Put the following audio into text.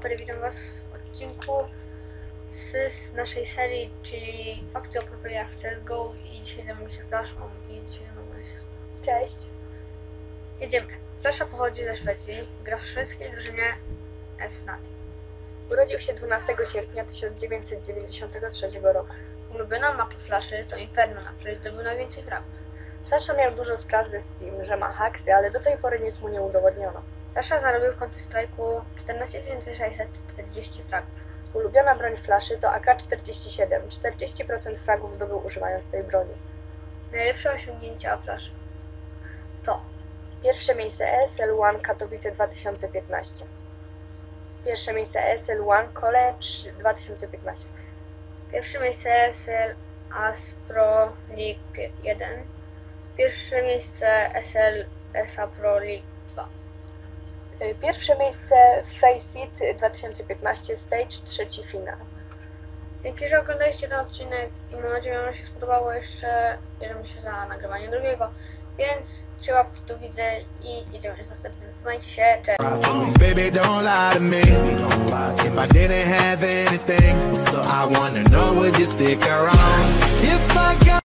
Super, witam was w odcinku z naszej serii, czyli Fakty o proplayach w CSGO i dzisiaj zajmujemy się Flashą i dzisiaj zajmujemy się... Cześć. Jedziemy. Flasha pochodzi ze Szwecji, gra w szwedzkiej drużynie S-Fnatic. Urodził się 12 sierpnia 1993 roku. Ulubiona mapa Flaszy to Inferno, na której zdobył najwięcej fragów. Flasha miał dużo spraw ze Steam, że ma haksy, ale do tej pory nic mu nie udowodniono. Flasha zarobił w Counter-Strike'u 14 640 fragów. Ulubiona broń Flaszy to AK-47. 40% fragów zdobył używając tej broni. Najlepsze osiągnięcia Flash to Pierwsze miejsce ESL One Katowice 2015. Pierwsze miejsce ESL One College 2015. pierwsze miejsce SL AS Pro League 1, pierwsze miejsce SL SA Pro League 2. Pierwsze miejsce Faceit 2015 Stage 3 finał. Dzięki, że oglądaliście ten odcinek i mam nadzieję, że wam się spodobało. Jeszcze bierzemy się za nagrywanie drugiego, więc 3 łapki tu widzę i jedziemy z następnym. Trzymajcie się, cześć! Baby, don't lie to me. If I didn't have anything, I wanna know, would you stick around? If I got